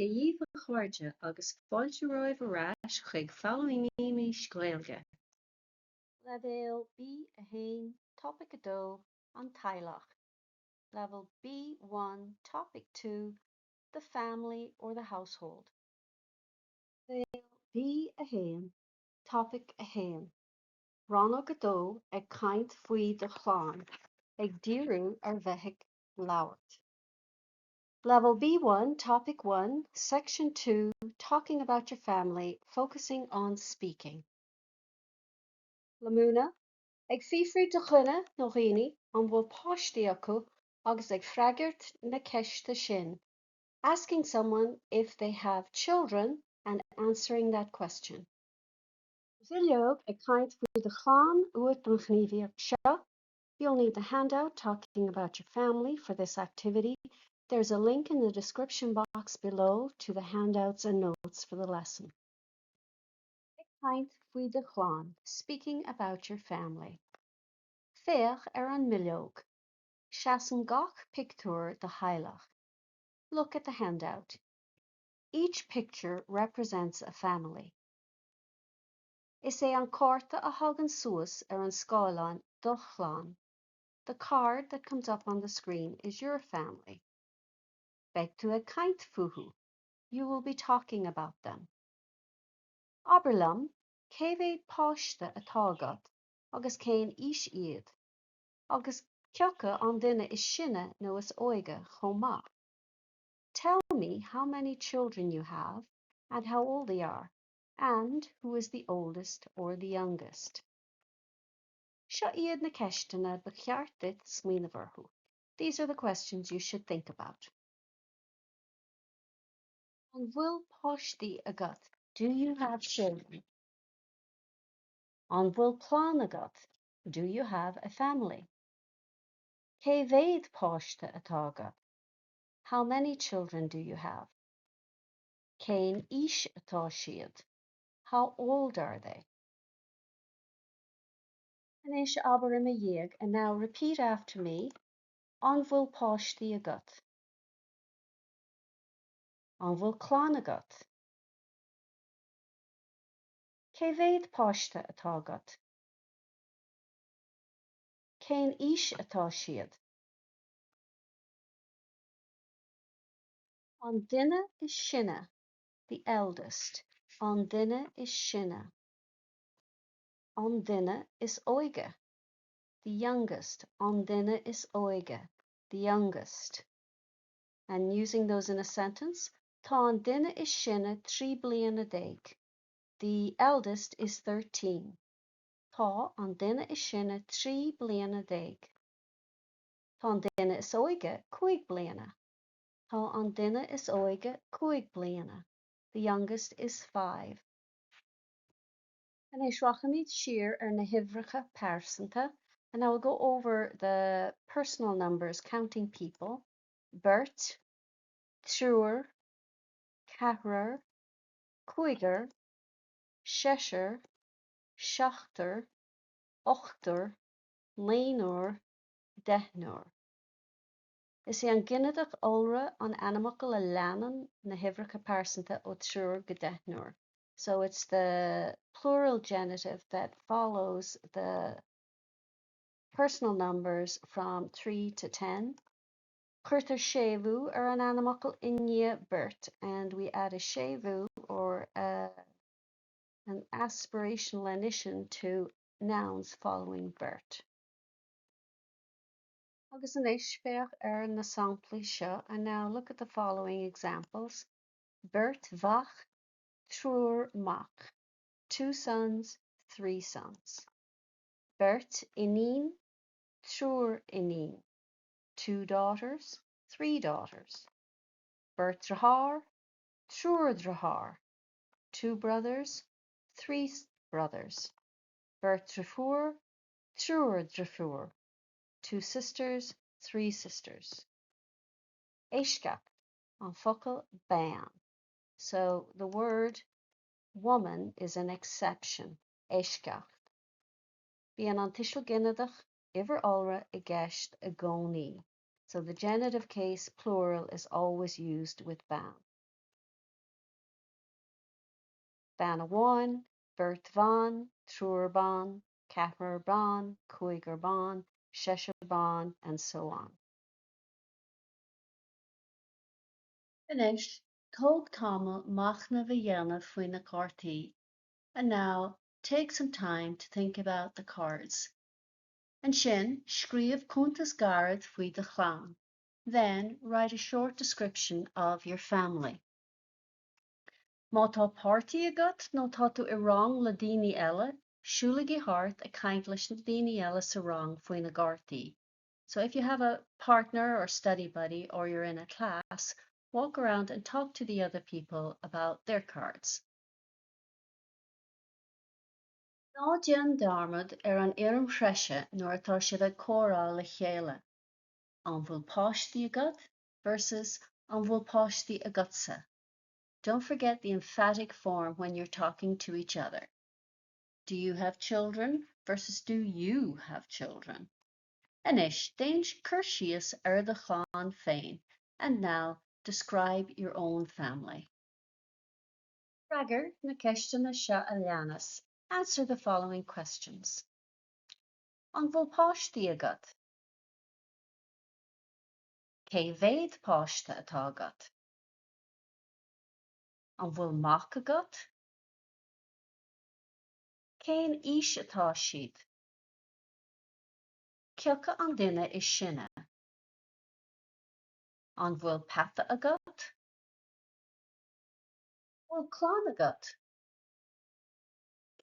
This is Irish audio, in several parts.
a dhíobh a chuirde agus fáilte roimh arás chuig Faoi Gaeilge. Level B1, Topic 2, on Teaghlach. Level B1, Topic 2, the family or the household. Level B1, Topic 1. Rannóg ag Caint faoi de Chlann, ag díriú bheithigh labhairt. Level B1, Topic 1, Section 2, talking about your family, focusing on speaking. Lamúna, ag fífrí de chuine nó dhaoine an bhfuil páistí acu agus ag freagairt na ceiste sin, asking someone if they have children and answering that question. Bhfuileog ag Caint faoi de Chlann uait don chníomhaíocht seo. You'll need the handout talking about your family for this activity. There's a link in the description box below to the handouts and notes for the lesson. Ag Caint faoi de Chlann, speaking about your family. Féach an Míleog. Seasan gach pictiúr de Gaeilge. Look at the handout. Each picture represents a family. Is é an cárta a thagann suas an scáileán do Chlann. The card that comes up on the screen is your family. Beidh tú ag caint fuhu. You will be talking about them. Aberlam, cé bhéad páiste atá agat, agus cén is iad, agus ceacha an duine is sinne nó is óige chomh. Tell me how many children you have and how old they are, and who is the oldest or the youngest. Seo iad na ceistena ba cheart dit smaoineamh. These are the questions you should think about. An bhfuil páistí agat. Do you have children? An bhfuil plán agat. Do you have a family? Cé bhéad páiste atá agat? How many children do you have? Cén is atá siad? How old are they? Anéis aber im a dhéag, and now repeat after me. An bhfuil páistí agat. An bhfuil clán agat. Cé bhéad páiste atá agat? Cén is atá siad? An duine is sinne, the eldest. An duine is sinne. An duine is óige, the youngest. An duine is óige, the youngest. And using those in a sentence, tá an duine is sinne 3 bliana déag. The eldest is 13. Tá an duine is sinne 3 bliana déag. Tá an duine is óige 5 bliana. Tá an duine is óige 5 bliana. The youngest is 5. And is rachamid sheer na hivracha persanta, and I will go over the personal numbers counting people. Bert, Trúr, Cahrar, Cuigar, Shesher, Shachter, Ochter, Léonúr, Deithnúr. Is an ginneadach olra an animacal a leanan na hivracha persanta ó Trúr go Deithnúr. So it's the plural genitive that follows the personal numbers from 3 to 10. Chuirtar séú an animacal inne Bert, and we add a séú or an aspirational addition to nouns following Bert. Agus an éispeach na samplaí seo, and now look at the following examples. Bert vach, Trúr mach. 2 sons, 3 sons. Bert inín, Trúr inín. 2 daughters, 3 daughters. Bert drahar, Trúr drahar. 2 brothers, 3 brothers. Bert drafur, Trúr drafur. 2 sisters, 3 sisters. Éisceach, an focal ban. So the word woman is an exception. Éisceach. Bhí an antisil ginneadach iver olra I gceist a gcónaí. So the genitive case plural is always used with ban. ban amháin, beirt bán, trúr bán, ceathrar bán, cúigear bán, seisir bán, and so on. Finish, tóg tamil machna bhí faoin na cartaí. And now, take some time to think about the cards. And sin, scríobh cuntas garad faoi de Chlann. Then, write a short description of your family. Má tá páirtí agat nó tá tú i rang le daoine eile, siúlaigh i thart a caint leis na daoine eile sa rang faoin na gartaí. So if you have a partner or study buddy or you're in a class, walk around and talk to the other people about their cards. Ná déan darmad an éireann shreise nuair atá siad ag córáil le chéile. An bhfuil páistí agat versus an bhfuil páistí agatsa. Don't forget the emphatic form when you're talking to each other. Do you have children versus do you have children? Anish, dainj cur síos de Chlann féin. And now, describe your own family. Ragger na ceistena seo a leanas. Answer the following questions. An bhfuil páistí agat? Cé bhéad páiste atá agat? An bhfuil mac agat? Cén ís atá siad? Ceocha an duine is sinne? An bhfuil peata agat? Bhfuil Chlann agat?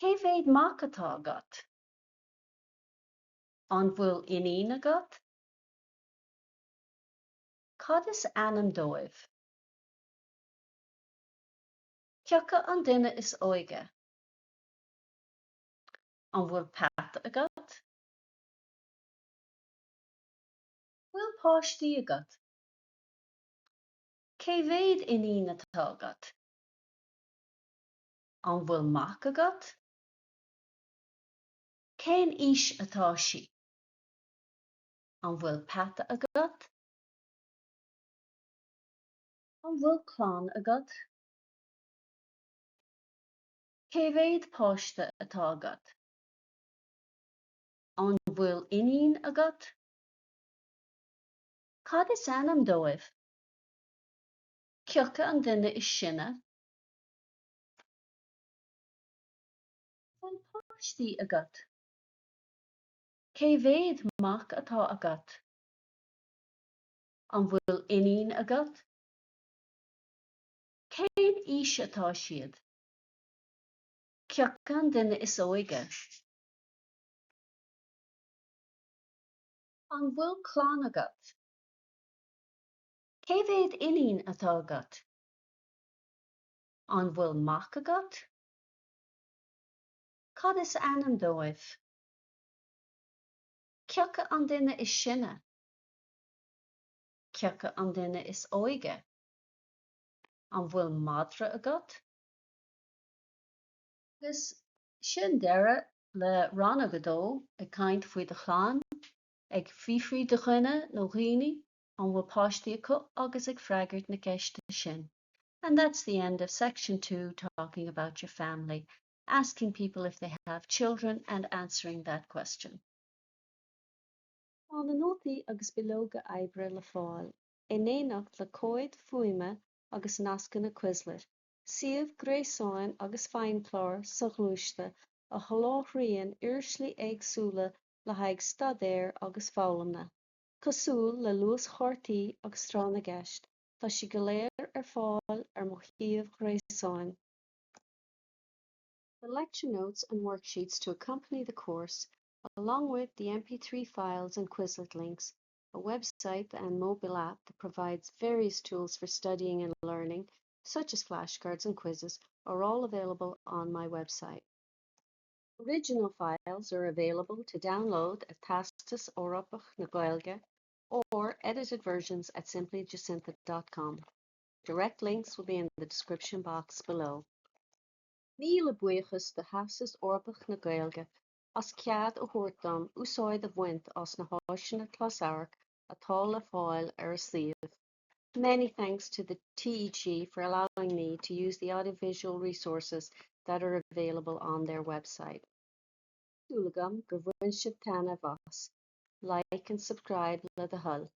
Cé bhéad mac atá agat? An bhfuil inín agat? Cad is anam dóibh? Ceocha an duine is óige? An bhfuil peata agat? Bhfuil páistí agat? Cé bhéad inín atá agat? An bhfuil mac agat? Cén ís atá si? An bhfuil peata agat? An bhfuil Chlann agat? Cé bhéad páiste atá agat? An bhfuil inín agat? Cad is anam dóibh? Ceocha an duine is sinne? Bhfuil páistí agat? Cé bhéad mac atá agat? An bhfuil inín agat? Cén ís atá siad? Ceocha an duine is óige? An bhfuil Chlann agat? Cé bhéad inín atá agat? An bhfuil mac agat? Cad is anam dóibh? Ceocha an duine is sinne? Ceocha an duine is óige? An bhfuil madra agat? Agus sin deireadh le Rannóg ag caint faoi de Chlann, ag fífrí de dhuine nó dhaoine, an bhfuil páistí acu agus ag freagairt na ceiste sin. And that's the end of section 2, talking about your family, asking people if they have children and answering that question. An nótaí agus bilóga oibre le fáil, éanacht le cóid fuaime agus nasca na cuislir, suíomh gréasáin agus feidhmchláir sa ghluaiste a sholáthraíonn iarslaí éagsúla le haghaidh stadéir agus foghlama. Cosúil le luas chártaí agus strána gceist, tá sí go léir fáil mo chíobh gréasáin. The lecture notes and worksheets to accompany the course, along with the MP3 files and Quizlet links, a website and mobile app that provides various tools for studying and learning, such as flashcards and quizzes, are all available on my website. Original files are available to download at Theastas Eorpach na Gaeilge or edited versions at simplyjacinta.com. Direct links will be in the description box below. Míle buíochas de Theastas Eorpach na Gaeilge, as cead a thuairt úsáid a bhaint as na háiseanna closamhairc atá le fáil ar a suíomh. Many thanks to the TEG for allowing me to use the audiovisual resources that are available on their website. Dúlagam go bhfuin sibh taitneamh as. Like and subscribe le the hull.